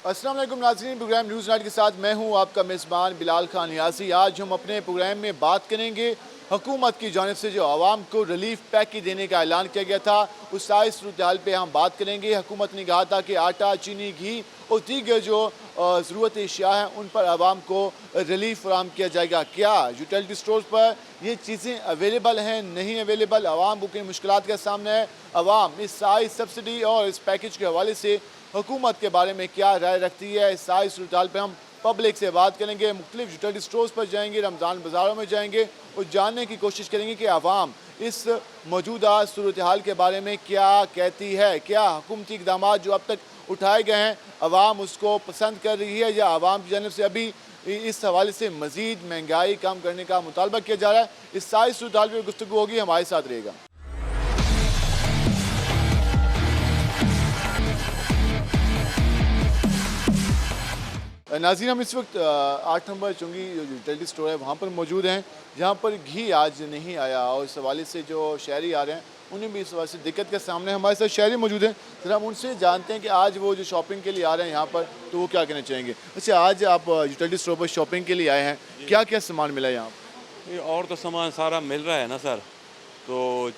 अस्सलाम वालेकुम नाज़रीन, प्रोग्राम न्यूज़ नाइट के साथ मैं हूं आपका मेज़बान बिलाल खान यासी। आज हम अपने प्रोग्राम में बात करेंगे हुकूमत की जानिब से जो आवाम को रिलीफ पैकेज देने का ऐलान किया गया था, उस सारी सूरत हाल पर हम बात करेंगे। हुकूमत ने कहा था कि आटा, चीनी, घी और दीगर जो ज़रूरत अशिया हैं उन पर आवाम को रिलीफ फराहम किया जाएगा। क्या यूटिलिटी स्टोर्स पर ये चीज़ें अवेलेबल हैं, नहीं अवेलेबल, आवाम को किन मुश्किलात का सामना है, आवाम इस सारी सब्सिडी और इस पैकेज के हवाले से हुकूमत के बारे में क्या राय रखती है, इस सारी सूरत हाल पर हम पब्लिक से बात करेंगे। मुख्तलिफ यूटिलिटी स्टोर्स पर जाएंगे, रमज़ान बाज़ारों में जाएंगे और जानने की कोशिश करेंगे कि आवाम इस मौजूदा सूरत हाल के बारे में क्या कहती है। क्या हुकूमती इक़दाम जो अब तक उठाए गए हैं आवाम उसको पसंद कर रही है, या आवाम की जानिब से अभी इस हवाले से मज़ीद महंगाई कम करने का मुतालबा किया जा रहा है। इस सारी सूरत हाल पर गुफ्तगू होगी, हमारे साथ रहेगा। नाज़रीन, हम इस वक्त 8 नंबर चुंगी जो यूटिलिटी स्टोर है वहाँ पर मौजूद हैं, जहाँ पर घी आज नहीं आया और इस हवाले से जो शहरी आ रहे हैं उन्हें भी इस हवाले से दिक्कत के सामने। हमारे साथ शहरी मौजूद हैं, जरा हम उनसे जानते हैं कि आज वो जो शॉपिंग के लिए आ रहे हैं यहाँ पर, तो वो क्या कहना चाहेंगे। अच्छा, आज आप यूटिलिटी स्टोर पर शॉपिंग के लिए आए हैं, क्या क्या सामान मिला यहाँ पर? और तो सामान सारा मिल रहा है ना सर, तो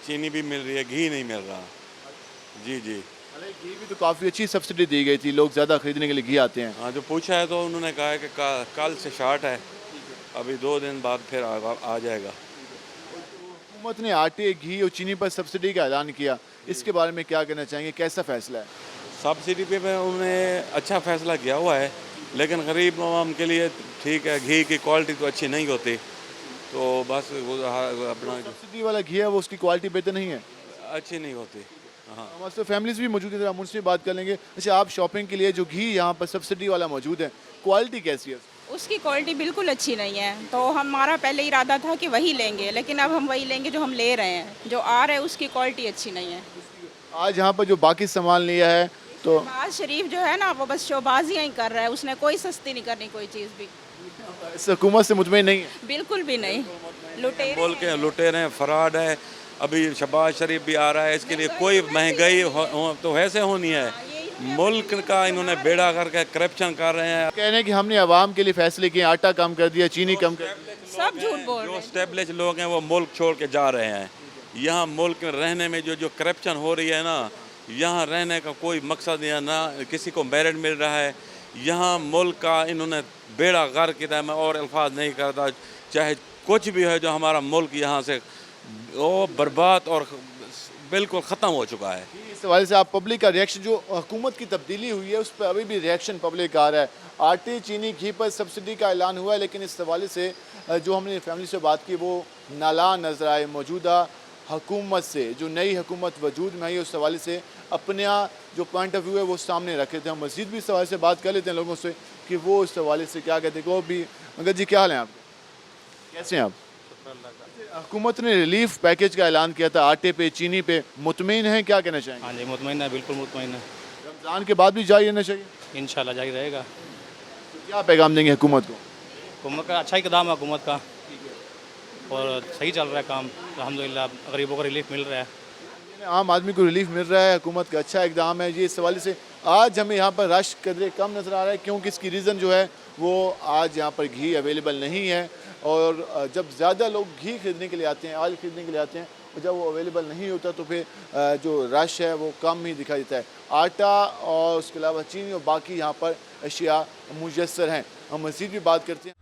चीनी भी मिल रही है, घी नहीं मिल रहा। जी जी। घी भी तो काफ़ी अच्छी सब्सिडी दी गई थी, लोग ज़्यादा खरीदने के लिए घी आते हैं। हाँ, जो पूछा है तो उन्होंने कहा है कि कल से शार्ट है, अभी 2 दिन बाद फिर आ जाएगा। हुकूमत ने आटे, घी और चीनी पर सब्सिडी का ऐलान किया, इसके बारे में क्या कहना चाहेंगे, कैसा फैसला है? सब्सिडी पे उन्होंने अच्छा फैसला किया हुआ है, लेकिन गरीब आवाम के लिए ठीक है। घी की क्वालिटी तो अच्छी नहीं होती, तो बस वो अपना सब्सिडी वाला घी है वो उसकी क्वालिटी बेहतर नहीं है, अच्छी नहीं होती। हाँ, हमारे साथ फैमिलीज भी मौजूद है, हम उनसे बात कर लेंगे। अच्छा, आप शॉपिंग के लिए जो घी यहाँ पर सब्सिडी वाला मौजूद है, क्वालिटी कैसी है? उसकी क्वालिटी बिल्कुल अच्छी नहीं है, तो हमारा पहले इरादा था कि वही लेंगे, लेकिन अब हम वही लेंगे जो हम ले रहे हैं। जो आ रहा है उसकी क्वालिटी अच्छी नहीं है। आज यहाँ पर जो बाकी सामान लिया है तो शहबाज शरीफ जो है ना, वो बस शोबाजियाँ ही कर रहा है, उसने कोई सस्ती नहीं करनी कोई चीज़ भी, इस हुकूमत से मुतमईन नहीं है। बिल्कुल भी नहीं। बोल के लुटेरे हैं, फराड है। अभी शहबाज शरीफ भी आ रहा है, इसके लिए कोई महंगाई तो वैसे होनी है। मुल्क का इन्होंने बेड़ा करके करप्शन कर रहे हैं। कह रहे हैं कि हमने आवाम के लिए फैसले किए, आटा कम कर दिया, चीनी कम कर दिया। सब झूठ बोल रहे जो हैं। स्टेब्लिश लोग हैं वो मुल्क छोड़ के जा रहे हैं। यहाँ मुल्क में रहने में जो करप्शन हो रही है ना, यहाँ रहने का कोई मकसद या ना किसी को मेरिट मिल रहा है। यहाँ मुल्क का इन्होंने बेड़ा गर्क किया। मैं और अल्फाज नहीं करता, चाहे कुछ भी है, जो हमारा मुल्क यहाँ से वो बर्बाद और बिल्कुल ख़त्म हो चुका है। इस हवाले से आप पब्लिक का रिएक्शन, जो हुकूमत की तब्दीली हुई है उस पर अभी भी रिएक्शन पब्लिक आ रहा है। आटे, चीनी, घी पर सब्सिडी का ऐलान हुआ है, लेकिन इस हवाले से जो हमने फैमिली से बात की वो नाला नजर आए। मौजूदा हुकूमत से जो नई हुकूमत वजूद में आई उस हवाले से अपना जो पॉइंट ऑफ व्यू है वो सामने रखे थे। हम मज़ीद भी इस हवाले से बात कर लेते हैं लोगों से कि वो इस हवाले से क्या कहते हैं। वो भी मगर जी, क्या हाल है आपके, कैसे हैं आप? हुकूमत ने रिलीफ पैकेज का ऐलान किया था, आटे पे, चीनी पे, मुतमईन है, क्या कहना चाहेंगे? हाँ जी, मुतमईन है, बिल्कुल मुतमईन है। रमज़ान के बाद भी जारी रहना चाहिए, इंशाल्लाह जारी रहेगा। तो क्या पैगाम देंगे हुकूमत को? हुकूमत का अच्छा इक़दाम है हुकूमत का, और सही चल रहा है काम, अल्हम्दुलिल्लाह। गरीबों को रिलीफ मिल रहा है, आम आदमी को रिलीफ मिल रहा है, हुकूमत का अच्छा इक़दाम है। ये इस हवाले से आज हमें यहाँ पर रश कदरे कम नज़र आ रहा है, क्योंकि इसकी रीज़न जो है वो आज यहाँ पर घी अवेलेबल नहीं है। और जब ज़्यादा लोग घी खरीदने के लिए आते हैं, ऑयल खरीदने के लिए आते हैं, और जब वो अवेलेबल नहीं होता तो फिर जो रश है वो कम ही दिखाई देता है। आटा और उसके अलावा चीनी और बाकी यहाँ पर अशिया मुयस्सर हैं। हम मज़ीद भी बात करते हैं।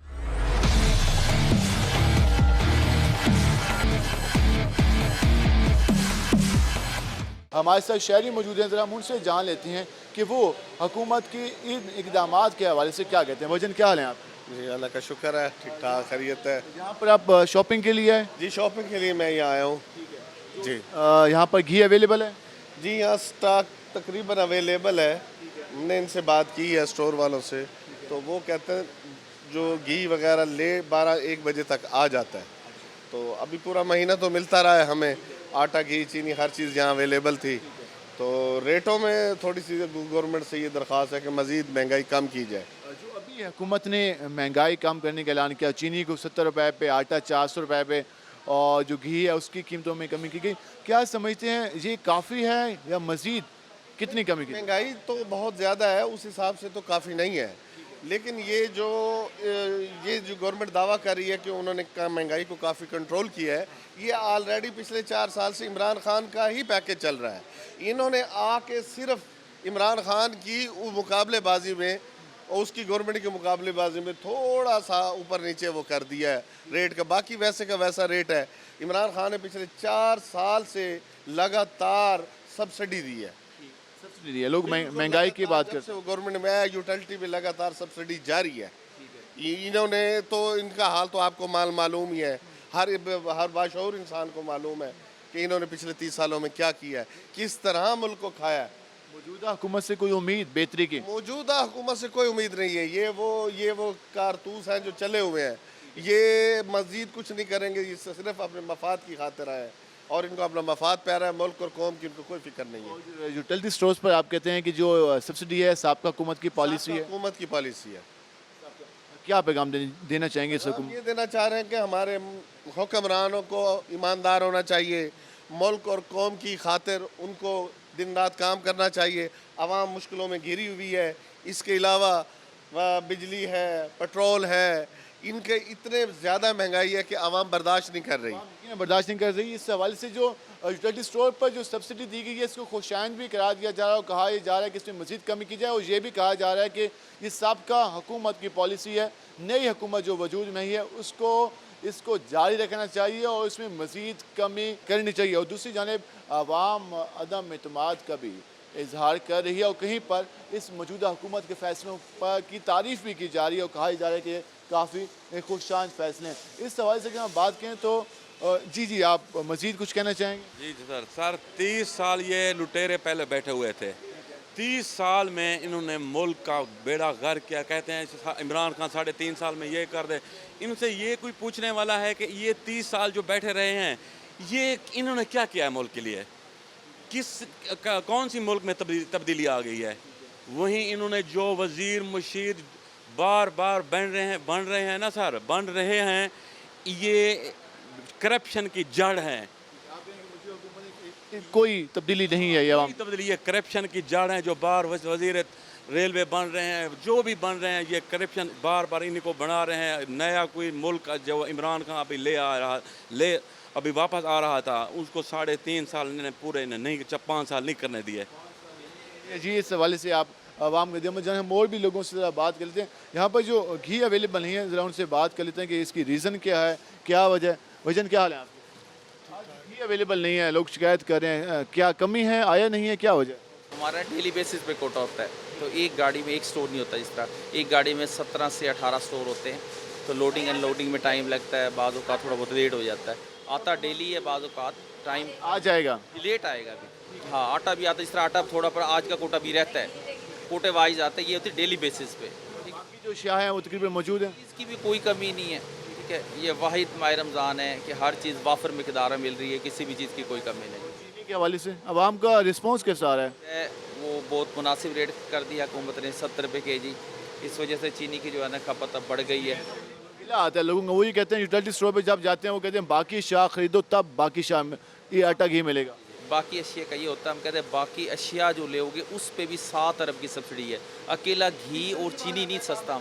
हमारे साथ शहरी मौजूद हैं, ज़रा हम उनसे जान लेते हैं कि वो हुकूमत की इन इक़दाम के हवाले से क्या कहते हैं। वजन, क्या हाल है आप? जी, अल्लाह का शुक्र है, ठीक ठाक खैरियत है। यहाँ पर आप शॉपिंग के लिए आए? जी, शॉपिंग के लिए मैं यहाँ आया हूँ। जी यहाँ पर घी अवेलेबल है? जी, यहाँ स्टॉक तकरीबन अवेलेबल है। हमने इनसे बात की है स्टोर वालों से, तो वो कहते हैं जो घी वगैरह ले 12-1 बजे तक आ जाता है। तो अभी पूरा महीना तो मिलता रहा है हमें, आटा, घी, चीनी, हर चीज़ यहाँ अवेलेबल थी। तो रेटों में थोड़ी सी गवर्नमेंट से ये दरख्वास्त है कि मज़ीद महंगाई कम की जाए। जो अभी हुकूमत ने महंगाई कम करने का ऐलान किया, चीनी को 70 रुपए पे, आटा 400 रुपए पे, और जो घी है उसकी कीमतों में कमी की गई, क्या समझते हैं ये काफ़ी है या मज़ीद कितनी कमी की? महंगाई तो बहुत ज़्यादा है, उस हिसाब से तो काफ़ी नहीं है, लेकिन ये जो गवर्नमेंट दावा कर रही है कि उन्होंने महंगाई को काफ़ी कंट्रोल किया है, ये ऑलरेडी पिछले 4 साल से इमरान खान का ही पैकेज चल रहा है। इन्होंने आके सिर्फ इमरान खान की मुकाबलेबाजी में और उसकी गवर्नमेंट की मुकाबलेबाजी में थोड़ा सा ऊपर नीचे वो कर दिया है रेट का, बाकी वैसे का वैसा रेट है। इमरान खान ने पिछले 4 साल से लगातार सब्सिडी दी है। सब्सिडी दी है, लोग महंगाई की बात जब करते से वो गवर्नमेंट में आया, यूटिलिटी में लगातार सब्सिडी जारी है। इन्होंने तो, इनका हाल तो आपको मालूम ही है, हर बाशऊर इंसान को मालूम है कि इन्होंने पिछले 30 सालों में क्या किया है, किस तरह मुल्क को खाया है। मौजूदा हुकूमत से कोई उम्मीद बेहतरी की? मौजूदा हुकूमत से कोई उम्मीद नहीं है। ये वो कारतूस हैं जो चले हुए हैं, ये मज़ीद कुछ नहीं करेंगे, ये सिर्फ अपने मफाद की खातिर आए हैं और इनको अपना मफाद प्यारा है, मुल्क और कौम की उनको कोई फिक्र नहीं है। यूटिलिटी स्टोर्स पर आप कहते हैं कि जो सब्सिडी है साबका हुकूमत की पॉलिसी है, हुकूमत की पॉलिसी है। क्या पैगाम देना चाहेंगे इस हम हुकूमत? ये देना चाह रहे हैं कि हमारे हुक्मरानों को ईमानदार होना चाहिए, मुल्क और कौम की खातिर उनको दिन रात काम करना चाहिए। आवाम मुश्किलों में घिरी हुई है, इसके अलावा बिजली है, पेट्रोल है, इनके इतने ज़्यादा महंगाई है कि आवाम बर्दाश्त नहीं कर रही। बर्दाश्त नहीं कर रही। इस हवाले से जो यूटिलिटी स्टोर पर जो सब्सिडी दी गई है इसको खुशाइंद भी करार दिया जा रहा है और कहा यह जा रहा है कि इसमें मज़ीद कमी की जाए, और ये भी कहा जा रहा है कि ये साबका हुकूमत की पॉलिसी है, नई हुकूमत जो वजूद में ही है इसको जारी रखना चाहिए और इसमें मज़ीद कमी करनी चाहिए। और दूसरी जानिब आवाम अदम एतमाद का भी इजहार कर रही है और कहीं पर इस मौजूदा हुकूमत के फ़ैसलों पर की तारीफ़ भी की जा रही है और कहा जा रहा है कि काफ़ी खुशाइन फ़ैसले हैं। इस हवाले से अगर हम बात करें तो जी आप मज़ीद कुछ कहना चाहेंगे? जी सर 30 साल ये लुटेरे पहले बैठे हुए थे। 30 साल में इन्होंने मुल्क का बेड़ा गर्क किया। कहते हैं इमरान खान 3.5 साल में ये कर दे। इनसे ये कोई पूछने वाला है कि ये 30 साल जो बैठे रहे हैं, ये इन्होंने क्या किया है मुल्क के लिए? कौन सी मुल्क में तब्दीली आ गई है? वहीं इन्होंने जो वज़ीर मुशीर बार बार बन रहे हैं ना सर, बन रहे हैं, ये करप्शन की जड़ हैं। कोई तब्दीली नहीं है, कोई तब्दीली, ये करप्शन की जड़ हैं। जो बार वज़ीर रेलवे बन रहे हैं, जो भी बन रहे हैं, ये करप्शन बार बार इनको बना रहे हैं। नया कोई मुल्क जो इमरान खान अभी वापस आ रहा था, उसको 3.5 साल इन्होंने पूरे नहीं 5 साल नहीं करने दिए। जी इस हवाले से आप आवाम के दिल हम और भी लोगों से ज़रा बात कर लेते हैं। यहाँ पर जो घी अवेलेबल नहीं है, ज़रा उनसे बात कर लेते हैं कि इसकी रीज़न क्या है, क्या वजह? वजन क्या हाल है आपके? घी अवेलेबल नहीं है, लोग शिकायत कर रहे हैं, क्या कमी है, आया नहीं है, क्या वजह? हमारा डेली बेसिस पे कोटा होता है, तो एक गाड़ी में एक स्टोर नहीं होता। जिस तरह एक गाड़ी में 17 से 18 स्टोर होते हैं, तो लोडिंग अनलोडिंग में टाइम लगता है, बाज़ औक़ात थोड़ा बहुत लेट हो जाता है। आता डेली है, बाज़ औक़ात टाइम आ जाएगा, लेट आएगा भी। हाँ, आटा भी आता है, जिस तरह आटा थोड़ा पर आज का कोटा भी रहता है, कोटे वाइज आता है, ये होती है डेली बेसिस पे। बाकी जो अशिया हैं वो तकरीबन मौजूद हैं, इसकी भी कोई कमी नहीं है, ठीक है। ये वाहिद माह रमज़ान है कि हर चीज़ वाफर मिकदार में मिल रही है, किसी भी चीज़ की कोई कमी नहीं। चीनी के हवाले से आवाम का रिस्पॉन्स कैसा आ रहा है? वो बहुत मुनासिब रेट कर दिया हुकूमत ने, 70 रुपये kg। इस वजह से चीनी की जो है ना खपत अब बढ़ गई है। मिला आता है लोगों को, वही कहते हैं यूटिलिटी स्टोर पे जब जाते हैं वो कहते हैं बाकी शाह खरीदो तब बाकी शाह में ये आटा घी मिलेगा। बाकी अशिया का ये होता है, हम कहते हैं बाकी अशिया जो लोगे उस पे भी 7 अरब की सब्सिडी है। अकेला घी और चीनी नहीं सस्ता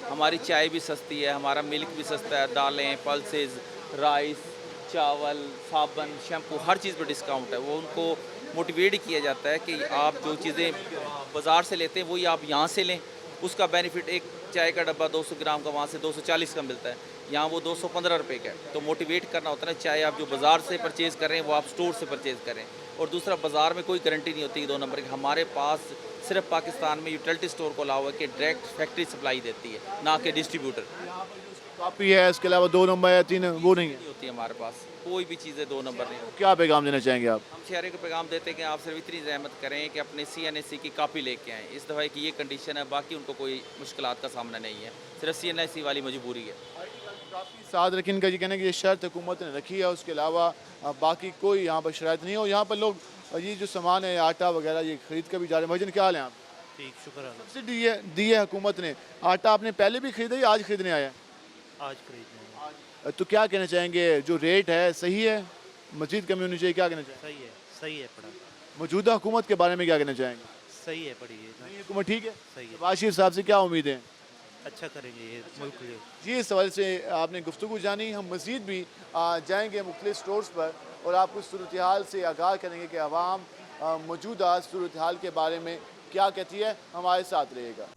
हमारी चाय भी सस्ती है, हमारा मिल्क भी सस्ता है, दालें, पल्सेस, राइस, चावल, साबुन, शैम्पू, हर चीज़ पे डिस्काउंट है। वो उनको मोटिवेट किया जाता है कि आप जो चीज़ें बाज़ार से लेते हैं वही आप यहाँ से लें, उसका बेनिफिट एक चाय का डब्बा 200 ग्राम का वहाँ से 240 का मिलता है, यहाँ वो 215 रुपये का है। तो मोटिवेट करना होता है ना, चाहे आप जो बाज़ार से परचेज़ करें वो आप स्टोर से परचेज़ करें। और दूसरा, बाज़ार में कोई गारंटी नहीं होती 2 नंबर की। हमारे पास सिर्फ पाकिस्तान में यूटिलिटी स्टोर को अलावा कि डायरेक्ट फैक्ट्री सप्लाई देती है, ना कि डिस्ट्रीब्यूटर। काफ़ी है, इसके अलावा 2 नंबर या 3 वो नहीं है, नहीं होती हमारे पास कोई भी चीज़ें 2 नंबर नहीं। क्या पैगाम देना चाहेंगे आप? हम शहरी को पैगाम देते हैं कि आप सिर्फ इतनी जहमत करें कि अपने CNSE की कापी लेके आएँ। इस दफ़ा की ये कंडीशन है, बाकी उनको कोई मुश्किलात का सामना नहीं है, सिर्फ CNSE वाली मजबूरी है। काफ़ी साथ रखने का ये कहना है कि ये शर्त हुकूमत ने रखी है, उसके अलावा बाकी कोई यहाँ पर शराइत नहीं है। और यहाँ पर लोग ये जो सामान है आटा वगैरह ये खरीद कर भी जा रहे हैं। भाईजान क्या हाल है आप? ठीक, शुक्र है। सब्सिडी दी है हुकूमत ने, आटा आपने पहले भी खरीदा या आज खरीदने आया? आज खरीदने तो क्या कहना चाहेंगे, जो रेट है सही है, मज़ीद कमी होनी चाहिए, क्या कहना चाहेंगे? सही है पड़ा। मौजूदा हुकूमत के बारे में क्या कहना चाहेंगे? सही है, पड़ी है। नई हुकूमत ठीक है? सही है, नवाज शरीफ साहब से क्या उम्मीद है? अच्छा करेंगे ये मुल्क के लिए। जी, इस सवाल से आपने गुफ्तगू जानी। हम मज़ीद भी जाएंगे मुख्तलिफ स्टोर्स पर और आपको सूरत हाल से आगाह करेंगे कि आवाम मौजूदा सूरत हाल के बारे में क्या कहती है। हमारे साथ रहेगा।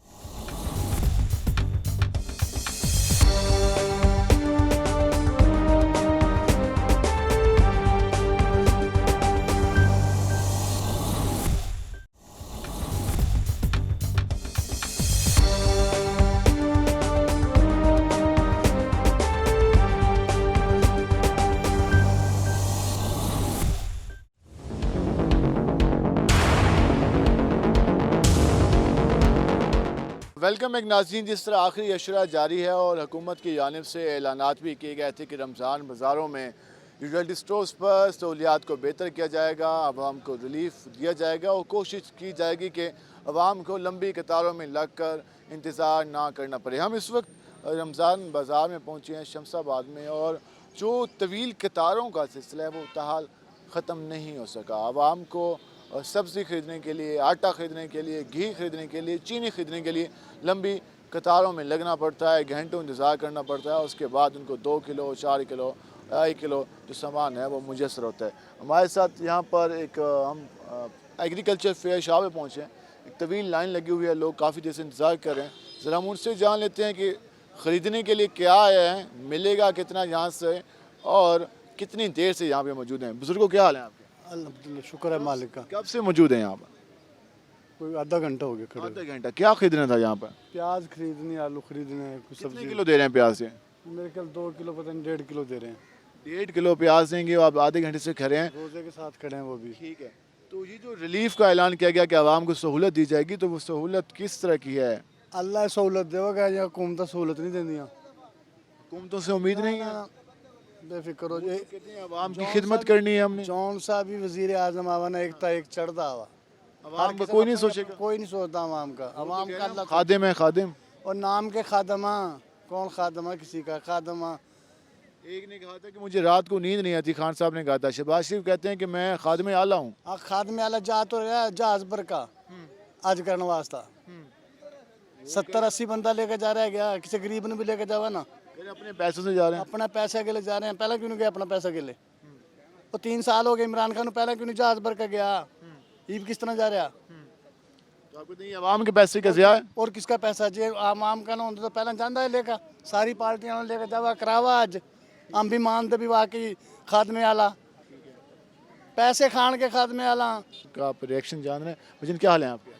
वेलकम एक नाज़रीन, जिस तरह आखिरी अशरा जारी है और हुकूमत की जानिब से ऐलानात भी किए गए थे कि रमज़ान बाज़ारों में रिटेल स्टोर्स पर सहूलियात को बेहतर किया जाएगा, आवाम को रिलीफ दिया जाएगा और कोशिश की जाएगी कि आवाम को लंबी कतारों में लग कर इंतज़ार ना करना पड़े। हम इस वक्त रमज़ान बाज़ार में पहुँचे हैं शमसाबाद में और जो तवील कतारों का सिलसिला है वो ताहाल ख़त्म नहीं हो सका। आवाम को सब्ज़ी ख़रीदने के लिए, आटा ख़रीदने के लिए, घी ख़रीदने के लिए, चीनी ख़रीदने के लिए लंबी कतारों में लगना पड़ता है, घंटों इंतज़ार करना पड़ता है। उसके बाद उनको 2 किलो, 4 किलो, 2.5 किलो जो सामान है वो मुयसर होता है। हमारे साथ यहाँ पर एक हम एग्रीकल्चर फेयर शाह पे पहुँचे हैं। एक तवील लाइन लगी हुई है, लोग काफ़ी देर से इंतज़ार कर रहे हैं। ज़रा हम उनसे जान लेते हैं कि ख़रीदने के लिए क्या आया है, मिलेगा कितना यहाँ से और कितनी देर से यहाँ पे मौजूद हैं। बुज़ुर्गों क्या हाल है आपके? अल्हम्दुलिल्लाह, शुक्र है मालिक का। कब से मौजूद हैं यहाँ पर? कोई आधा घंटा हो गया खड़े। आधा घंटा। क्या खरीदना था यहाँ पर? प्याज खरीदनी, आलू खरीदने, कुछ कितने सब्जी। किलो दे रहे हैं प्याज से? मेरे ख्याल 2 किलो, पता नहीं 1.5 किलो दे रहे हैं। 1.5 किलो प्याज देंगे और आप आधे घंटे से खड़े हैं। रोजे के साथ खड़े हैं वो भी। ठीक है, तो ये जो रिलीफ का ऐलान किया गया कि आवाम को सहूलत दी जाएगी, तो वो सहूलत किस तरह की है? अल्लाह सहूलत देगा, या हुकूमत सहूलत नहीं देंदियाँ। हुकूमतों से उम्मीद नहीं है? बेफिक्र हो जाए। आवाम की खिदमत करनी है हमने। जौन सा भी वजीर आजम आवा ना, एक था एक चढ़ता आवा। आवाम का कोई नहीं सोचेगा। कोई नहीं सोचता आवाम का। आवाम का अल्लाह खादिम है, खादिम। और नाम के खादमा, कौन खादमा किसी का खादमा। एक ने कहा था कि मुझे रात को नींद नहीं आती, खान साहब ने कहा था। शहबाज शरीफ कहते हैं कि मैं खादिम आला हूँ। खादमे आला जा तो रहा जहाज पर का आज करने वास्ता 70-80 बंदा लेके जा रहा है। गया किसी गरीब ने भी लेके जावा ना, अपने पैसों से जा रहे हैं। अपना पैसा के लिए जा रहे हैं। पहले क्यों नहीं गया अपना पैसा के लिए? वो 3 साल हो गए इमरान खान, पहले क्यों नहीं जहाज भर के गया? ये किस तरह जा रहा? तो आपको नहीं आवाम के पैसे का ज़िया है? और किसका पैसा? जे आम का ना होता तो पहले जाता है लेकर, सारी पार्टियां लेकर जावा करावा। आज हम भी मानते भी वाकई खादमे आला, पैसे खान के खादमे आला। आप रिएक्शन जान रहे हैं? मुझे क्या हाल है आपके?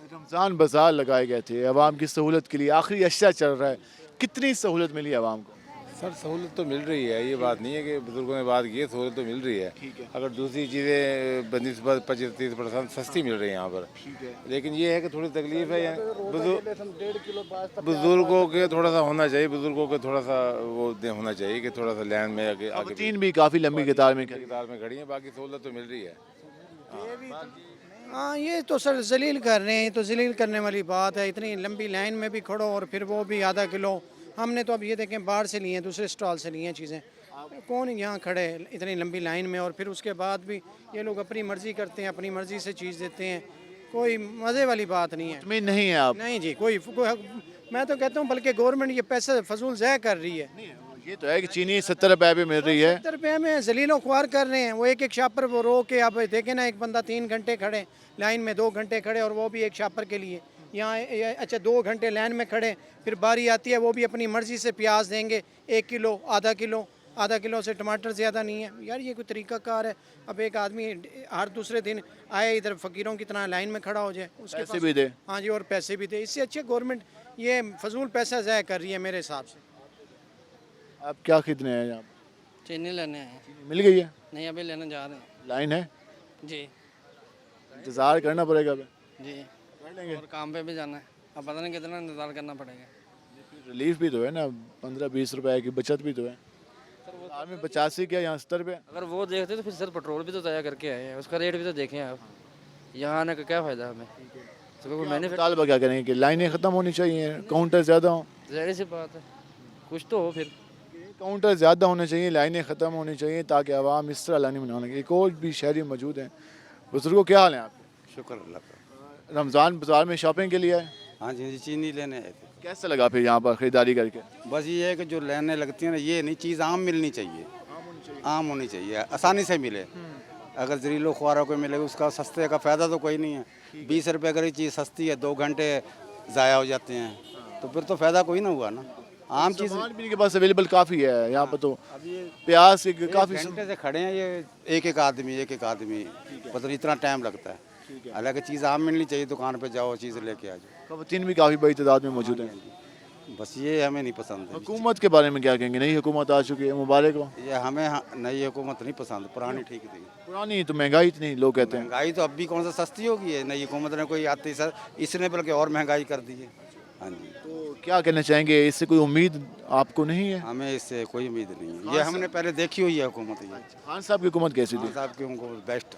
रमज़ान बाज़ार लगाए गए थे आवाम की सहूलत के लिए, आखिरी अशरा चल रहा है, कितनी सहूलत मिली आवाम को? सर सहूलत तो मिल रही है, ये बात नहीं है कि बुजुर्गों ने बात की है, सहूलत तो मिल रही है। अगर दूसरी चीज़ें बनिस्बत 25-30% सस्ती मिल रही है यहाँ पर। लेकिन ये है कि थोड़ी तकलीफ है। बुजुर्गों के थोड़ा सा होना चाहिए, बुजुर्गों के थोड़ा सा वो होना चाहिए कि थोड़ा सा लाइन में आगे तीन भी काफ़ी लंबी कतार में खड़ी है। बाकी सहूलत तो मिल रही है। हाँ, ये तो सर जलील कर रहे हैं, ये तो जलील करने वाली बात है। इतनी लंबी लाइन में भी खड़ो और फिर वो भी आधा किलो। हमने तो अब ये देखें बाहर से लिए हैं, दूसरे स्टॉल से लिए हैं चीज़ें। कौन यहाँ खड़े इतनी लंबी लाइन में? और फिर उसके बाद भी ये लोग अपनी मर्ज़ी करते हैं, अपनी मर्ज़ी से चीज़ देते हैं। कोई मज़े वाली बात नहीं है। में नहीं है आप? नहीं जी, कोई मैं तो कहता हूँ बल्कि गवर्नमेंट ये पैसे फजूल ज़ाया कर रही है। ये तो है कि चीनी 70 रुपए पे मिल रही है। 70 रुपये में जलीलो ख्वार कर रहे हैं। वो एक शापर वो रो के, आप देखें ना, एक बंदा 3 घंटे खड़े लाइन में, 2 घंटे खड़े, और वो भी एक शापर के लिए। यहाँ अच्छा 2 घंटे लाइन में खड़े, फिर बारी आती है वो भी अपनी मर्ज़ी से प्याज देंगे, 1 किलो, आधा किलो से टमाटर ज़्यादा नहीं है। यार ये कोई तरीक़ाकार है? अब एक आदमी हर दूसरे दिन आए इधर फ़कीरों की तरह लाइन में खड़ा हो जाए, उसके पैसे भी दे। हाँ जी, और पैसे भी दे। इससे अच्छे गवर्नमेंट ये फजूल पैसा ज़ाया कर रही है मेरे हिसाब से। आप क्या खरीदने हैं यहाँ? चीनी लेने हैं। मिल गई है? नहीं, अभी लेने जा रहे हैं। लाइन है? जी इंतज़ार करना पड़ेगा अभी? जी, और काम पे भी जाना है। अब पता नहीं कितना इंतज़ार करना पड़ेगा। रिलीफ भी तो है ना, 15-20 रुपए की बचत भी तो है। में 85 क्या, यहाँ 70 रुपये। अगर वो देखते तो फिर सर पेट्रोल भी तो तय करके आए हैं, उसका रेट भी तो देखें आप। यहाँ आने का क्या फ़ायदा हमें? तो मैंने तालबा क्या करेंगे कि लाइनें ख़त्म होनी चाहिए, काउंटर ज़्यादा हों। ज़ाहिर सी बात है, कुछ तो हो। फिर काउंटर ज़्यादा होने चाहिए, लाइनें ख़त्म होनी चाहिए, ताकि आवाम इस तरह लाइनें बना लगे। एक और भी शहरी मौजूद हैं, बुजुर्गों क्या हाल है आपके? शुक्र अल्लाह का। रमज़ान बाज़ार में शॉपिंग के लिए आए, हाँ जी चीनी लेने आए थे। कैसा लगा फिर यहाँ पर ख़रीदारी करके? बस ये है कि जो लेने लगती है ना, ये नहीं, चीज़ आम मिलनी चाहिए, आम होनी चाहिए, आसानी से मिले। अगर जरीलो ख्वारा को मिले उसका सस्ते का फ़ायदा तो कोई नहीं है। 20 रुपये अगर ये चीज़ सस्ती है, 2 घंटे ज़ाया हो जाते हैं, तो फिर तो फ़ायदा कोई ना हुआ ना। आम चीज़ सामान भी इनके पास अवेलेबल काफ़ी है यहाँ पर, तो प्याज काफ़ी घंटे से खड़े हैं ये, एक आदमी मतलब इतना टाइम लगता है। हालांकि चीज़ आम मिलनी चाहिए, दुकान पे जाओ चीज़ लेके आ जाओ। खवातीन भी काफ़ी बड़ी तादाद में मौजूद हैं। बस ये हमें नहीं पसंद है। हुकूमत के बारे में क्या कहेंगे? नई हुकूमत आ चुकी है, मुबारक हो। ये हमें नई हुकूमत नहीं पसंद, पुरानी ठीक थी। पुरानी तो महंगाई इतनी लोग कहते हैं। महंगाई तो अब भी कौन सा सस्ती होगी है, नई हुकूमत ने कोई आती सर, इसने बल्कि और महंगाई कर दी है। हाँ जी, तो क्या कहना चाहेंगे, इससे कोई उम्मीद आपको नहीं है? हमें इससे कोई उम्मीद नहीं है, ये हमने पहले देखी हुई है हुकूमत। ये खान साहब की हुकूमत कैसी थी? खान साहब की उनको बेस्ट।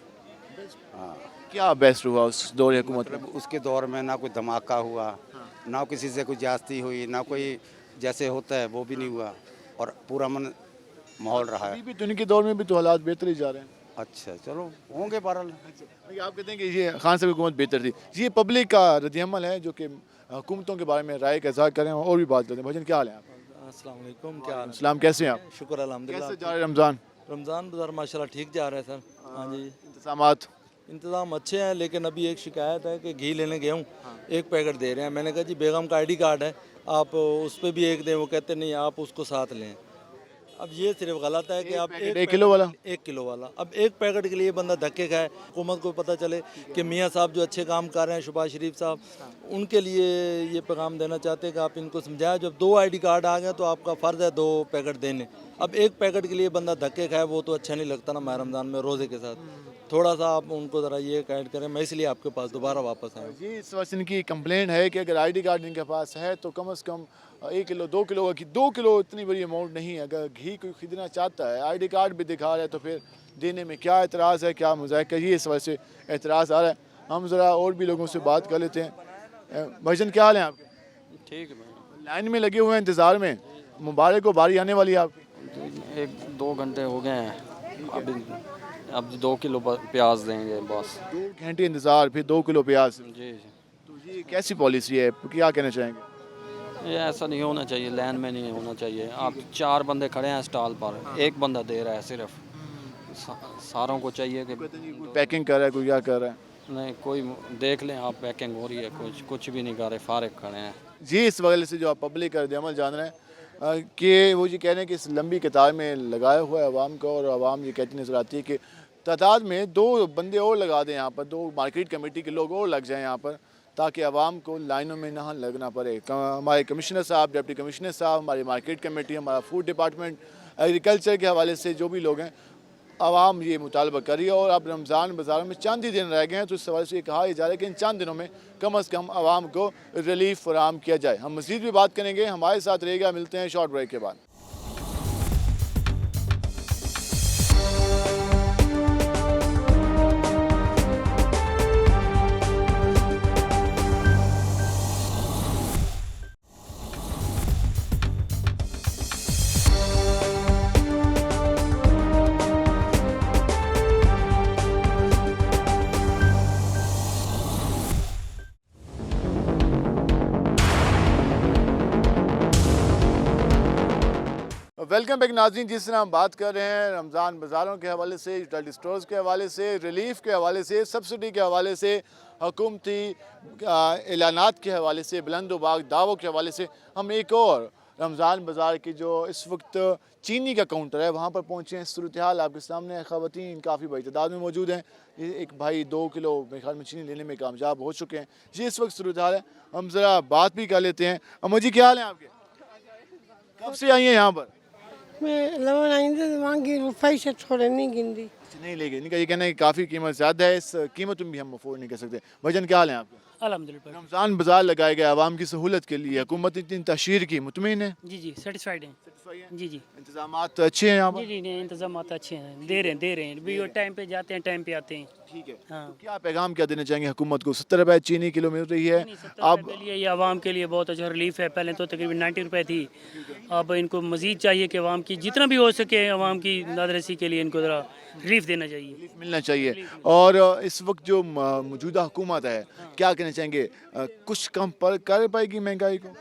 हाँ, क्या बेस्ट हुआ उस दौर हुकूमत में? मतलब उसके दौर में ना कोई धमाका हुआ, ना किसी से कोई ज्यादती हुई, ना कोई जैसे होता है वो भी नहीं हुआ, और पूरा मन माहौल रहा है। अभी भी तो इनके दौर में भी तो हालात बेहतर ही जा रहे हैं। अच्छा चलो होंगे बहरहाल। आप कहते हैं कि ये खान साहब की हुकूमत बेहतर थी, ये पब्लिक का रद्दअमल है जो कि हुकूमतों के बारे में राय का इज़हार करें और भी बात करते हैं। भजन क्या हाल है आप? अस्सलाम वालेकुम, क्या हाल है? इस्लाम कैसे हैं आप? शुक्र अल्हम्दुलिल्लाह। कैसे जा रहे हैं रमज़ान? रमज़ान बाज़ार माशाल्लाह ठीक जा रहा है सर। हाँ जी, इंतज़ामात इंतज़ाम अच्छे हैं, लेकिन अभी एक शिकायत है कि घी लेने गया हूँ, एक पैकेट दे रहे हैं। मैंने कहा जी बेगम का ID कार्ड है, आप उस पर भी एक दें, वो कहते नहीं आप उसको साथ लें। अब ये सिर्फ गलत है कि आप एक किलो वाला? 1 किलो वाला। अब एक पैकेट के लिए बंदा धक्के खाए। हुकूमत को पता चले कि मियाँ साहब जो अच्छे काम कर रहे हैं, शहबाज शरीफ साहब, उनके लिए ये पैगाम देना चाहते हैं कि आप इनको समझाएं, जब 2 ID कार्ड आ गए तो आपका फ़र्ज़ है 2 पैकेट देने। अब एक पैकेट के लिए बंदा धक्के खाए, वो तो अच्छा नहीं लगता ना माह रमज़ान में रोज़े के साथ। थोड़ा सा आप उनको ज़रा ये गाइड करें, मैं इसलिए आपके पास दोबारा वापस आया। जी, इस वक्त इनकी कंप्लेंट है कि अगर ID कार्ड इनके पास है तो कम से कम 1 किलो 2 किलो का, 2 किलो इतनी बड़ी अमाउंट नहीं है। अगर घी कोई खरीदना चाहता है, ID कार्ड भी दिखा रहा है, तो फिर देने में क्या एतराज़ है, क्या मज़ाक है? ये इस वजह से एतराज़ आ रहा है। हम ज़रा और भी लोगों से बात कर लेते हैं। भाईजान क्या हाल है आपके? ठीक है भाई, लाइन में लगे हुए हैं इंतज़ार में, मुबारक हो, बारी आने वाली है आपकी। 1-2 घंटे हो गए हैं, अभी अब 2 किलो प्याज देंगे बस। 2 घंटे इंतज़ार, फिर 2 किलो प्याज। जी, तो ये कैसी पॉलिसी है, क्या कहना चाहेंगे? ये ऐसा नहीं होना चाहिए, लाइन में नहीं होना चाहिए। आप 4 बंदे खड़े हैं स्टॉल पर, एक बंदा दे रहा है सिर्फ, सारों को चाहिए कि पैकिंग कर रहा है, कोई क्या कर रहा है? नहीं, कोई देख लें आप, पैकिंग हो रही है, कुछ भी नहीं कर रहे, फारिग खड़े हैं। जी, इस वजह से जो आप पब्लिक का रद्दअमल जान रहे हैं कि वो ये कह रहे हैं कि इस लंबी कतार में लगाया हुआ है आवाम को, और आवाम ये कहती नज़र आती है कि तादाद में 2 बंदे और लगा दें यहाँ पर, 2 मार्केट कमेटी के लोग और लग जाएं यहाँ पर, ताकि आवाम को लाइनों में ना लगना पड़े। हमारे कमिश्नर साहब, डिप्टी कमिश्नर साहब, हमारी मार्केट कमेटी, हमारा फूड डिपार्टमेंट, एग्रीकल्चर के हवाले से जो भी लोग हैं, आवाम ये मुतालबा कर रही है। और अब रमज़ान बाज़ार में चंद ही दिन रह गए हैं, तो इस हवाले से ये कहा जा रहा है कि इन चंद दिनों में कम से कम आवाम को रिलीफ फराहम किया जाए। हम मज़ीद भी बात करेंगे, हमारे साथ रहेगा। मिलते हैं शॉर्ट ब्रेक के बाद। वेलकम बैक नाज़रीन। जिस तरह हम बात कर रहे हैं रमज़ान बाज़ारों के हवाले से, यूटिलिटी स्टोर्स के हवाले से, रिलीफ के हवाले से, सब्सिडी के हवाले से, हुकूमती ऐलानात के हवाले से, बुलंदबाग दावों के हवाले से, हम एक और रमज़ान बाज़ार की जो इस वक्त चीनी का काउंटर है वहाँ पर पहुँचे हैं। सूरत हाल आपके सामने है, ख़वातीन काफ़ी बड़ी तादाद में मौजूद हैं। एक भाई 2 किलो मेरे ख्याल में चीनी लेने में कामयाब हो चुके हैं। जी, इस वक्त सूरत हाल है, हम ज़रा बात भी कर लेते हैं। अम्मा जी क्या हाल है आपके? कब से आई हैं यहाँ पर? मैं लोन आई थी मांगी, रुपये से थोड़े नहीं गिनती। नहीं लेंगे, इनका ये कहना है कि काफ़ी कीमत ज़्यादा है, इस कीमत में भी हम अफोर्ड नहीं कर सकते। भजन क्या हाल है आपके? अल्हम्दुलिल्लाह। रमज़ान बाज़ार लगाए गए आवाम की सहूलत के लिए हुकूमत इतनी तशहीर की, मुतमिन है? जी, सेटिस्फाइड हैं। जी जी इंतजाम अच्छे हैं यहाँ पर? जी जी नहीं इंतजाम अच्छे हैं, दे रहे हैं भी, वो टाइम पे जाते हैं टाइम पे आते हैं। ठीक है। हाँ तो क्या पैगाम क्या देना चाहेंगे हुकूमत को? 70 रुपए चीनी किलो मिल रही है, अब के लिए ये आवाम के लिए बहुत अच्छा रिलीफ है। पहले तो तकरीबन 90 रुपए थी, अब इनको मजीद चाहिए कि आवाम की जितना भी हो सके आवाम की दादरसी के लिए इनको ज़रा रिलीफ देना चाहिए, मिलना चाहिए। और इस वक्त जो मौजूदा हुकूमत है, क्या कहना चाहेंगे, कुछ कम कर पाएगी महंगाई को?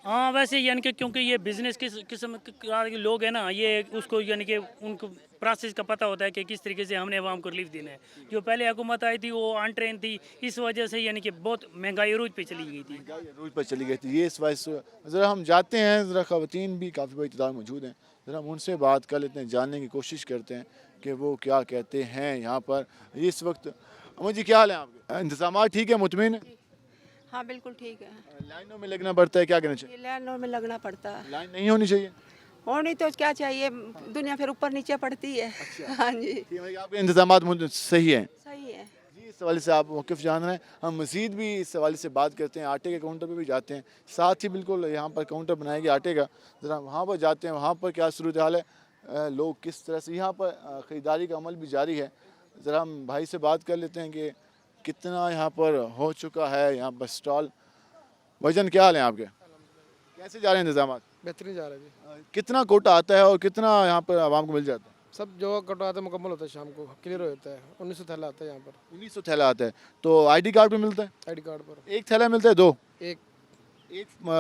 हाँ वैसे यानी कि क्योंकि ये बिजनेस किस्म के लोग हैं ना, ये उसको यानी कि उनको प्रोसेस का पता होता है कि किस तरीके से हमने आवाम को रिलीफ देना है। जो पहले हुकूमत आई थी वो ऑन ट्रेन थी, इस वजह से यानी कि बहुत महंगाई अरूज पे चली गई थी। अरूज पर चली गई थी, ये इस वजह से ज़रा हम जाते हैं, ज़रा ख़वातीन भी काफ़ी बड़ी तादाद मौजूद हैं, ज़रा हम उनसे बात कर लेते हैं, जानने की कोशिश करते हैं कि वो क्या कहते हैं यहाँ पर इस वक्त। अमन जी क्या हाल है आपके? इंतजाम ठीक है, मुतमिन है? हाँ बिल्कुल ठीक है। लाइनों में लगना पड़ता है, क्या कहना चाहिए? लाइनों में लगना पड़ता है। लाइन नहीं होनी चाहिए? होनी तो क्या चाहिए, दुनिया फिर ऊपर नीचे पड़ती है। हाँ जी आपके इंतजाम सही हैं? सही है जी। इस हवाले से आप मौक़िफ़ जान रहे हैं, हम मज़ीद भी इस हवाले से बात करते हैं। आटे के काउंटर पे भी जाते हैं, साथ ही बिल्कुल यहाँ पर काउंटर बनाया गया आटे का, ज़रा वहाँ पर जाते हैं, वहाँ पर क्या सूरत हाल है, लोग किस तरह से यहाँ पर ख़रीदारी का अमल भी जारी है। ज़रा हम भाई से बात कर लेते हैं कि कितना यहाँ पर हो चुका है यहाँ पर स्टॉल। वजन क्या हाल है आपके, कैसे जा रहे हैं इंतजाम? बेहतरीन जा रहा है जी। कितना कोटा आता है और कितना यहाँ पर आवाम को मिल जाता है? सब जो कोटा आता है मुकम्मल होता है, शाम को क्लियर हो जाता है। 1900 थैला आता है यहाँ पर। 1900 थैला आता है, तो आईडी कार्ड पे मिलता है? आईडी कार्ड पर एक थैला मिलता है? दो? एक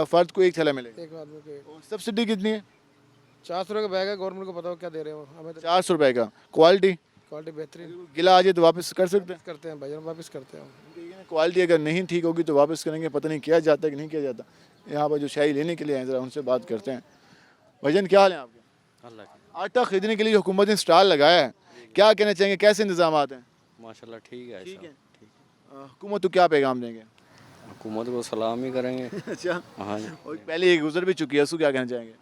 फ़र्द को एक थैला मिलेगा? एक आदमी को। सब्सिडी कितनी है? 400 रुपये का बैग है, गवर्नमेंट को पता हो क्या दे रहे हो हमें। 400 रुपये का। क्वालिटी? क्वालिटी बेहतरीन। गिला आ जाए तो वापस कर सकते हैं? करते हैं भाई, वापस करते हैं। क्वालिटी अगर नहीं ठीक होगी तो वापस करेंगे, पता नहीं किया जाता है कि नहीं किया जाता। यहाँ पर जो शाही लेने के लिए हैं, ज़रा उनसे बात करते हैं। वजन क्या हाल है आपके? आटा खरीदने के लिए हुकूमत ने स्टॉल लगाया है, क्या कहना चाहेंगे, कैसे इंतजाम हैं? माशाल्लाह ठीक है। ठीक है। हुकूमत को क्या पैगाम देंगे? हुकूमत को सलाम ही करेंगे। अच्छा हाँ जी। और पहले ये गुजर भी चुकी है, उसको क्या कहना चाहेंगे?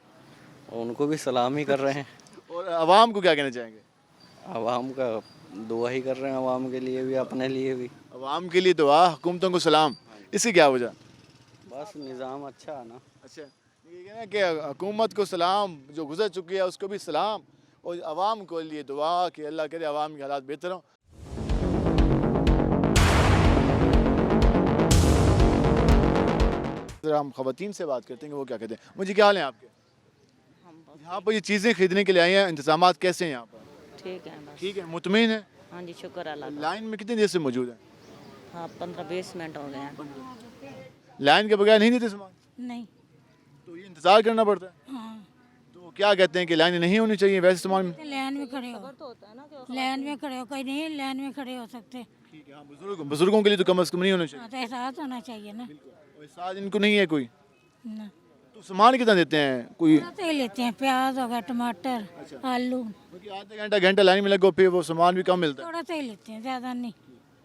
उनको भी सलाम ही कर रहे हैं। और आवाम को क्या कहना चाहेंगे? आवाम का दुआ ही कर रहे हैं, आवाम के लिए भी अपने लिए भी। आवाम के लिए दुआ, हुकूमतों को सलाम, इसकी क्या वजह? बस निज़ाम अच्छा है ना। अच्छा, ये कहना कि हुकूमत को सलाम, जो गुजर चुकी है उसको भी सलाम, और आवाम को लिए दुआ कि अल्लाह करे आवाम के हालात बेहतर हों। ज़रा हम ख़वातीन से बात करते हैं कि वो क्या कहते हैं। मुझे क्या हाल है आपके? यहाँ पर ये चीज़ें खरीदने के लिए आई हैं, इंतजामात कैसे हैं यहाँ पर? ठीक है बस। ठीक है, मुतमिन है? हाँ जी शुक्र अल्लाह का। लाइन में कितनी देर से मौजूद है? हाँ 15-20 मिनट हो गए हैं। लाइन के बगैर नहीं देते सामान? नहीं। तो ये इंतज़ार करना पड़ता है? हाँ। तो क्या कहते हैं कि लाइन नहीं होनी चाहिए वैसे सामान में? लाइन में खड़े हो, लाइन में खड़े हो, कहीं नहीं लाइन में खड़े हो सकते। ठीक है, हाँ, बुजुर्गों के लिए तो कम से कम नहीं होना चाहिए। हाँ, तो एहसास होना चाहिए ना। और साथ इनको नहीं है कोई? ना। तो सामान कितना देते हैं कोई? थोड़ा ही लेते हैं, प्याज हो गया, टमाटर, आलू। आधा घंटा लाइन में लगो, फिर वो सामान भी कम मिलता है। थोड़ा सा ही लेते हैं, ज़्यादा नहीं।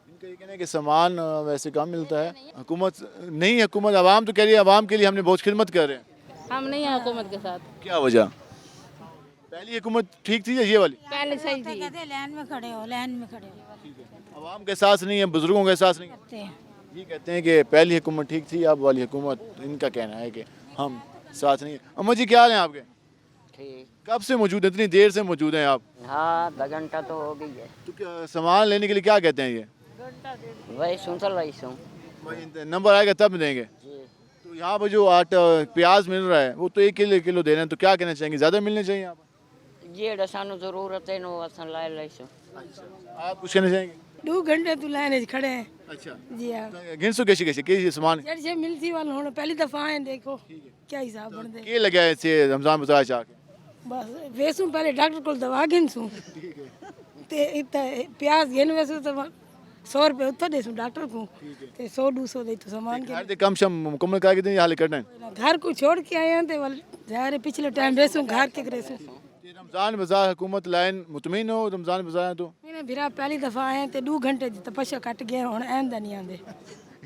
इनका ये कहना है कि सामान वैसे कम मिलता है। हुकूमत नहीं, हुकूमत आवाम तो कह रही है आवाम के लिए हमने बहुत खिदमत कर रहे हैं। हम नहीं हैं हुकूमत के साथ। क्या वजह? पहली हुकूमत ठीक थी या ये वाली? पहले सही थी। कहते लाइन में खड़े हो, लाइन में खड़े हो। आवाम के एहसास नहीं है, बुजुर्गों का एहसास नहीं है। ये कहते हैं कि पहली हुकूमत ठीक थी, अब वाली हुकूमत, इनका कहना है कि हम साथ नहीं है। अम्मा जी क्या हाल है आपके? ठीक। कब से मौजूद है, इतनी देर से मौजूद हैं आप? हाँ आधा घंटा तो हो गई है। तो क्या सामान लेने के लिए क्या कहते हैं ये? वही सुनसल वही सुन। नंबर आएगा तब देंगे। तो यहाँ पर जो आटा प्याज मिल रहा है वो तो 1 किलो दे रहे हैं, तो क्या कहना चाहेंगे, ज़्यादा मिलने चाहिए यहाँ पर? जेड़ा सानू जरूरत है नो असन लाए लाइसो। आप कुछ कहना चाहेंगे? 2 घंटे तो लाइन खड़े हैं। अच्छा जी हाँ। गिनसो कैसे सामान जड़ से मिलती वाले होने पहली दफा आए, देखो क्या हिसाब बन दे। के लगे ऐसे रमजान बाजार चाह के? बस वेसू पहले डॉक्टर को दवा गिनसू ते इतना प्याज गिन वैसे तो 100 रुपये उत्तर देसू डॉक्टर को, ते 100-200 दे तो सामान के। घर दे कम शम मुकम्मल करके दें, हाल करना है। घर को छोड़ के आए हैं ते वाल जा रहे पिछले टाइम रेसू घर के रेसू। रमजान बाजार हुकूमत लाइन मुतमिन हो, रमजान बाजार तो मैंने भिरा पहली दफा आए हैं ते 2 घंटे दी तपस्या कट गए, हुन आंदा नहीं आंदे।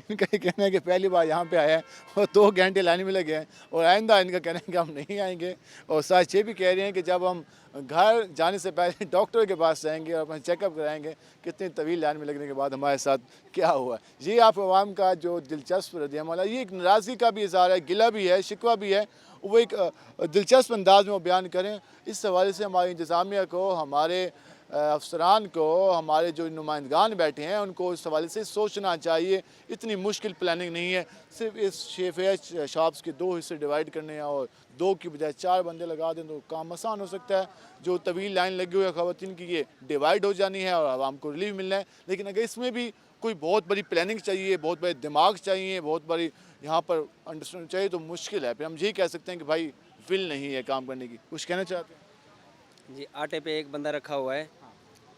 इनका ये कहना है कि पहली बार यहाँ पे आया है और 2 घंटे लाइन में लगे हैं और आइंदा इनका कहना है कि हम नहीं आएंगे। और साथ ये भी कह रहे हैं कि जब हम घर जाने से पहले डॉक्टर के पास जाएंगे और अपना चेकअप कराएंगे कितनी तवील लाइन में लगने के बाद हमारे साथ क्या हुआ। ये आप आवाम का जो दिलचस्प रद्द-ए-अमल है, ये एक नाराज़गी का भी इज़हार है, गिला भी है, शिकवा भी है, वो एक दिलचस्प अंदाज में वो बयान करें। इस हवाले से हमारी इंतज़ामिया को, हमारे अफसरान को, हमारे जो नुमाइंदगान बैठे हैं उनको इस हवाले से सोचना चाहिए। इतनी मुश्किल प्लानिंग नहीं है, सिर्फ इस शेफेज शॉप्स के 2 हिस्से डिवाइड करने हैं और 2 की बजाय 4 बंदे लगा दें तो काम आसान हो सकता है। जो तवील लाइन लगी हुई है ख़वातीन की, ये डिवाइड हो जानी है और आवाम को रिलीफ मिलना है। लेकिन अगर इसमें भी कोई बहुत बड़ी प्लानिंग चाहिए, बहुत बड़े दिमाग चाहिए, बहुत बड़ी यहाँ पर अंडरस्टैंडिंग चाहिए तो मुश्किल है। फिर हम यही कह सकते हैं कि भाई विल नहीं है काम करने की। कुछ कहना चाहते हैं? जी, आटे पे एक बंदा रखा हुआ है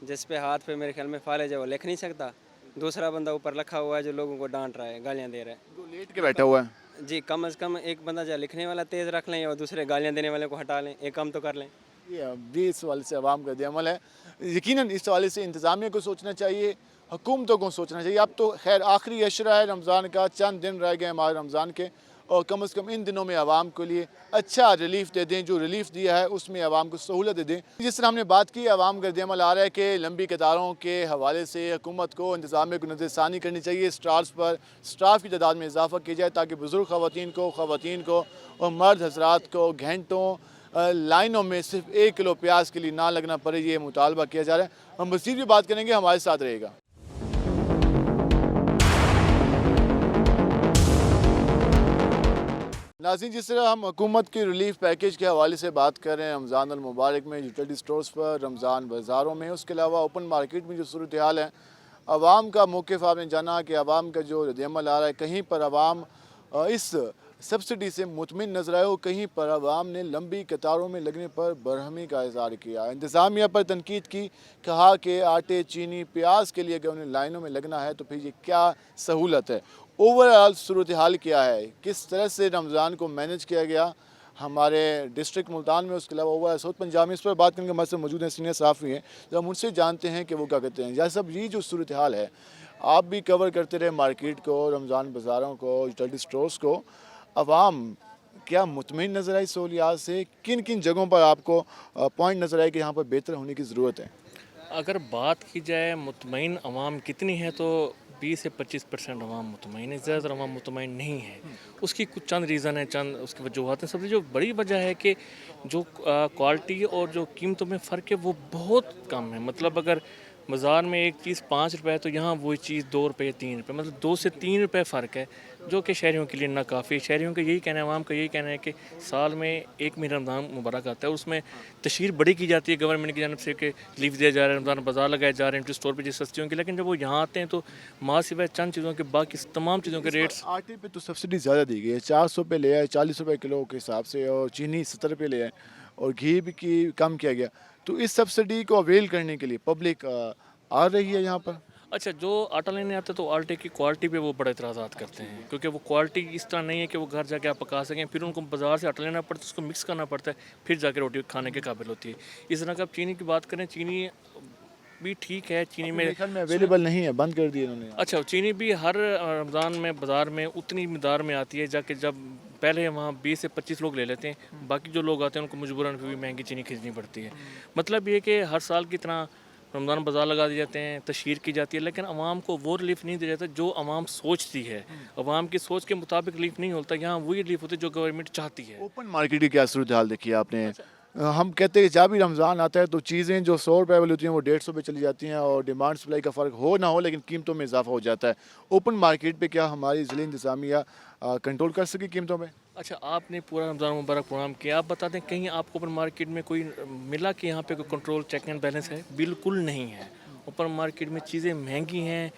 जिस पे हाथ पे मेरे ख्याल में फाले जो लिख नहीं सकता। दूसरा बंदा ऊपर रखा हुआ है जो लोगों को डांट रहा है, गालियाँ दे रहा है। जो लेट के बैठा हुआ है। जी, कम से कम एक बंदा जो लिखने वाला तेज़ रख लें और दूसरे गालियाँ देने वाले को हटा लें, एक काम तो कर लें। ये भी इस हवाले से अवाम का रद्द-ए-अमल है। यकीनन इस हवाले से इंतज़ामिया को सोचना चाहिए, हुकूमतों को सोचना चाहिए। अब तो खैर आखिरी अशरा है रमज़ान का, चंद दिन रह गए हमारे रमज़ान के, और कम से कम इन दिनों में आवाम के लिए अच्छा रिलीफ दे दें। जो रिलीफ दिया है उसमें आवाम को सहूलत दे दें। जिस तरह हमने बात की, आवाम का रद्द-ए-अमल आ रहा है कि लंबी कतारों के हवाले से हुकूमत को इंतज़ामिया को नज़रसानी करनी चाहिए। स्टार्स पर स्टाफ की तादाद में इजाफा किया जाए ताकि बुज़ुर्ग ख़वातीन को और मर्द हज़रात को घंटों लाइनों में सिर्फ 1 किलो प्याज के लिए ना लगना पड़े। ये मुतालबा किया जा रहा है। हम मज़ीद भी बात करेंगे, हमारे साथ रहेगा। नाज़रीन, जिस तरह हम हुकूमत के रिलीफ पैकेज के हवाले से बात कर रहे हैं रमज़ान अल मुबारक में, यूटिलिटी स्टोर्स पर, रमज़ान बाज़ारों में, उसके अलावा ओपन मार्केट में जो सूरत हाल है, आवाम का मौक़िफ़ आपने जाना कि आवाम का जो रद्द-ए-अमल आ रहा है, कहीं पर आवाम इस सब्सिडी से मुतमिन नजर आए और कहीं पर आवाम ने लंबी कतारों में लगने पर बरहमी का इज़हार किया। इंतज़ामिया पर तनकीद की, कहा कि आटे, चीनी, प्याज के लिए अगर उन्हें लाइनों में लगना है तो फिर ये क्या सहूलत है। ओवरऑल सूरत हाल क्या है, किस तरह से रमज़ान को मैनेज किया गया हमारे डिस्ट्रिक्ट मुल्तान में, उसके अलावा ओवरऑल साउथ पंजाब में, इस पर बात करने के हमारे साथ मौजूद हैं सीनियर सहाफ़ी हैं, जब हम उनसे जानते हैं कि वो क्या कहते हैं। जैसा अब ये जो सूरत हाल है, आप भी कवर करते रहे मार्केट को, रमज़ान बाज़ारों को, यूटिलिटी स्टोर्स को, अवाम क्या मुतमिन नज़र आई सहूलियात से? किन किन जगहों पर आपको पॉइंट नज़र आए कि यहाँ पर बेहतर होने की ज़रूरत है? अगर बात की जाए मुतमईन अवाम कितनी है तो 20 से 25% अवाम मुतमईन है, ज़्यादा अवाम मुतमईन नहीं है। उसकी कुछ चंद रीज़न है, चंद उसकी वजूहत हैं। सबसे जो बड़ी वजह है कि जो क्वालिटी और जो कीमतों में फ़र्क है वो बहुत कम है। मतलब अगर बाज़ार में एक चीज़ 5 रुपये है तो यहाँ वही चीज़ 2 रुपये 3 रुपये, मतलब 2 से 3 रुपये फ़र्क है, जो कि शहरियों के लिए ना काफ़ी। शहरियों का यही कहना है, आवाम का यही कहना है कि साल में एक महीना रमज़ान मुबारक आता है, उसमें तशहीर बड़ी की जाती है गवर्नमेंट की जानब से कि रिलीफ दिया जा रहा है, रमज़ान बाज़ार लगाए जा रहे हैं स्टोर पर जिस सस्तियों के। लेकिन जब वो यहाँ आते हैं तो माँ सिवाय चंद चीज़ों के बाकी तमाम चीज़ों के रेट्स। आटे पे तो सब्सिडी ज़्यादा दी गई है, 400 पे ले आए, 40 रुपये किलो के हिसाब से, और चीनी 70 रुपये ले आए, और घी भी की कम किया गया। तो इस सब्सिडी को अवेल करने के लिए पब्लिक आ रही है यहाँ पर। अच्छा, जो आटा लेने आते हैं तो आटे की क्वालिटी पे वो बड़े इतराज़ात करते हैं, क्योंकि वो क्वालिटी इस तरह नहीं है कि वो घर जाके आप पका सकें। फिर उनको बाज़ार से आटा लेना पड़ता है, उसको मिक्स करना पड़ता है, फिर जाके रोटी खाने के काबिल होती है। इस तरह का आप चीनी की बात करें, चीनी भी ठीक है, चीनी में अवेलेबल नहीं है, बंद कर दिए उन्होंने। अच्छा, चीनी भी हर रमज़ान में बाज़ार में उतनी मिक़दार में आती है, जाके जब पहले वहाँ 20 से 25 लोग ले लेते हैं, बाकी जो लोग आते हैं उनको मजबूरन भी महंगी चीनी खरीदनी पड़ती है। मतलब ये कि हर साल की तरह रमज़ान बाज़ार लगा दिए जाते हैं, तशहीर की जाती है, लेकिन आवाम को वो रिलीफ नहीं दिया जाता जो आवाम सोचती है। आवाम की सोच के मुताबिक रिलीफ नहीं होता, यहाँ वही रिलीफ होता है जो गवर्नमेंट चाहती है। ओपन मार्केट की क्या सूरत हाल देखी आपने? हम कहते हैं कि जब भी रमज़ान आता है तो चीज़ें जो 100 रुपये वाली होती हैं वो 150 पे चली जाती हैं, और डिमांड सप्लाई का फ़र्क हो ना हो लेकिन कीमतों में इजाफा हो जाता है। ओपन मार्केट पे क्या हमारी ज़िले इंतज़ामिया कंट्रोल कर सके कीमतों में? अच्छा, आपने पूरा रमज़ान मुबारक प्रोग्राम किया, आप बता दें कहीं आपको ओपन मार्केट में कोई मिला कि यहाँ पे कोई कंट्रोल चेक एंड बैलेंस है? बिल्कुल नहीं है। ओपन मार्केट में चीज़ें महंगी हैं,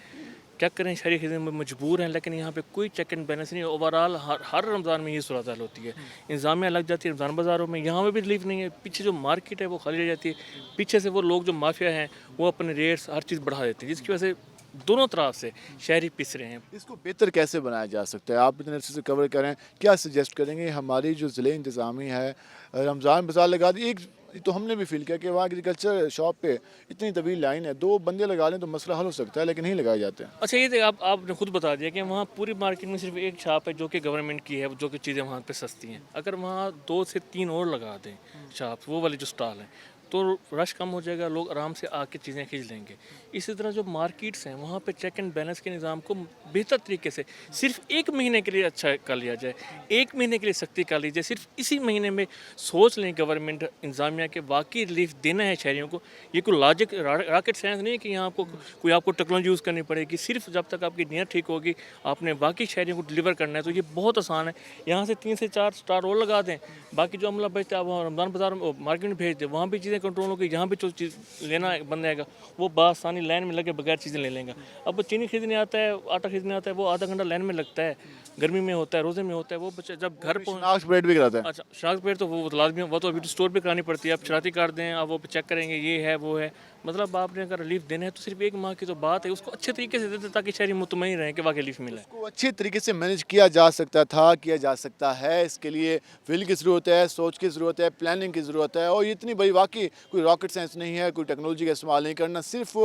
क्या करें, शहरी खरीदने में मजबूर हैं, लेकिन यहाँ पे कोई चेक एंड बैलेंस नहीं है। ओवरऑल हर रमज़ान में ये सूरत हाल होती है, इंतज़ामिया लग जाती है रमज़ान बाज़ारों में, यहाँ में भी रिलीफ नहीं है। पीछे जो मार्केट है वो खाली रह जाती है, पीछे से वो लोग जो माफिया हैं वो अपने रेट्स हर चीज़ बढ़ा देते हैं, जिसकी वजह से दोनों तरफ से शहरी पिस रहे हैं। इसको बेहतर कैसे बनाया जा सकता है? आप इतने अच्छे से कवर करें, क्या सजेस्ट करेंगे? हमारी जो ज़िले इंतज़ामी है, रमज़ान बाज़ार लगा दी, एक तो हमने भी फील किया कि वहाँ एग्रीकल्चर शॉप पे इतनी तवील लाइन है, 2 बंदे लगा लें तो मसला हल हो सकता है, लेकिन नहीं लगाए जाते हैं। अच्छा ये आपने खुद बता दिया कि वहाँ पूरी मार्केट में सिर्फ एक शॉप है जो कि गवर्नमेंट की है, जो कि चीज़ें वहाँ पे सस्ती हैं। अगर वहाँ 2 से 3 और लगा दें शॉप, वो वाले जो स्टॉल हैं, तो रश कम हो जाएगा, लोग आराम से आके चीज़ें खींच लेंगे। इसी तरह जो मार्केट्स हैं वहाँ पे चेक एंड बैलेंस के निज़ाम को बेहतर तरीके से सिर्फ 1 महीने के लिए अच्छा कर लिया जाए, 1 महीने के लिए सख्ती कर ली जाए। सिर्फ इसी महीने में सोच लें गवर्नमेंट इंतजामिया के वाकई रिलीफ देना है शहरियों को। ये कोई लॉजिक रॉकेट साइंस नहीं है कि यहाँ आपको टेक्नोलॉजी यूज़ करनी पड़ेगी। सिर्फ जब तक आपकी नीयत ठीक होगी, आपने बाकी शहरियों को डिलीवर करना है, तो ये बहुत आसान है। यहाँ से 3 से 4 स्टार और लगा दें, बाकी जो अमला बचता है वो रमज़ान बाज़ार मार्केट में भेज दें, वहाँ भी चीज़ें कंट्रोल होगी। यहाँ भी जो चीज़ लेना बंद आएगा वो बासानी लाइन में लगे बगैर चीज़ें ले लेंगे। अब चीनी खरीदने आता है, आटा खरीदने आता है, वो आधा घंटा लाइन में लगता है, गर्मी में होता है, रोज़े में होता है। वो बच्चे जब घर शनाख्त प्लेट भी कराते हैं। अच्छा, शनाख्त प्लेट तो वो लाजमी, वो तो अभी स्टोर पे करानी पड़ती है। आप शरारती कार्ड दें, आप वो चेक करेंगे ये है वो है। मतलब आपने अगर रिलीफ देना है तो सिर्फ 1 माह की तो बात है, उसको अच्छे तरीके से देते ताकि शहरी मुतमईन रहें कि वाकई रिलीफ मिला है। उसको अच्छे तरीके से मैनेज किया जा सकता था, किया जा सकता है। इसके लिए फील की ज़रूरत है, सोच की ज़रूरत है, प्लानिंग की ज़रूरत है। और ये इतनी बड़ी वाकई कोई रॉकेट साइंस नहीं है, कोई टेक्नोलॉजी का इस्तेमाल नहीं करना, सिर्फ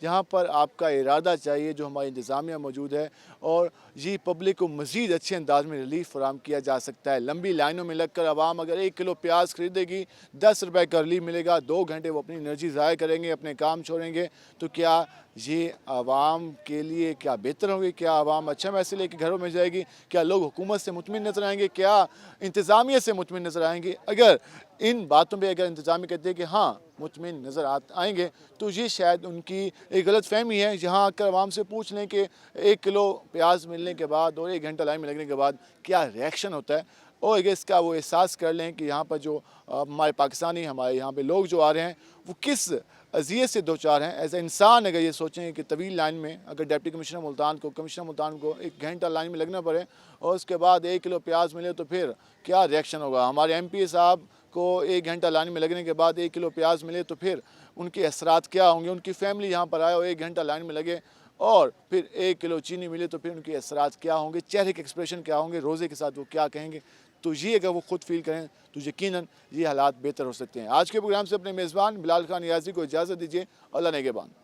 यहाँ पर आपका इरादा चाहिए जो हमारी इंतज़ामिया मौजूद है, और ये पब्लिक को मज़ीद अच्छे अंदाज में रिलीफ फराहम किया जा सकता है। लंबी लाइनों में लगकर आवाम अगर 1 किलो प्याज खरीदेगी 10 रुपये का रिलीफ मिलेगा, 2 घंटे वो अपनी एनर्जी ज़ाया करेंगे, अपने काम छोड़ेंगे, तो क्या ये आवाम के लिए क्या बेहतर होगी? क्या आवाम अच्छा मैसेज लेके घरों में जाएगी? क्या लोग हुकूमत से मुतमिन नज़र आएंगे? क्या इंतज़ामिया से मुतमिन नज़र आएंगे? अगर इन बातों पे अगर इंतज़ामिया कहते हैं कि हाँ मुतमिन नज़र आएंगे, तो ये शायद उनकी एक गलत फहमी है। जहाँ आकर आवाम से पूछ लें कि 1 किलो प्याज मिलने के बाद और 1 घंटा लाइन में लगने के बाद क्या रिएक्शन होता है, और अगर इसका वो एहसास कर लें कि यहाँ पर जो हमारे पाकिस्तानी, हमारे यहाँ पे लोग जो आ रहे हैं वो किस अजियत से दो चार हैं। एज ए इंसान अगर ये सोचें कि तवील लाइन में अगर डिप्टी कमिश्नर मुल्तान को 1 घंटा लाइन में लगना पड़े और उसके बाद 1 किलो प्याज मिले, तो फिर क्या रिएक्शन होगा? हमारे MP साहब को 1 घंटा लाइन में लगने के बाद 1 किलो प्याज मिले तो फिर उनके असरात क्या होंगे? उनकी फैमिली यहाँ पर आए और 1 घंटा लाइन में लगे और फिर 1 किलो चीनी मिले तो फिर उनके असरात क्या होंगे? चेहरे के एक्सप्रेशन क्या होंगे? रोज़े के साथ वो क्या कहेंगे? तो ये अगर वो खुद फील करें तो यकीनन ये हालात बेहतर हो सकते हैं। आज के प्रोग्राम से अपने मेज़बान बिलाल खान नियाज़ी को इजाज़त दीजिए। अल्लाह नेगेबान।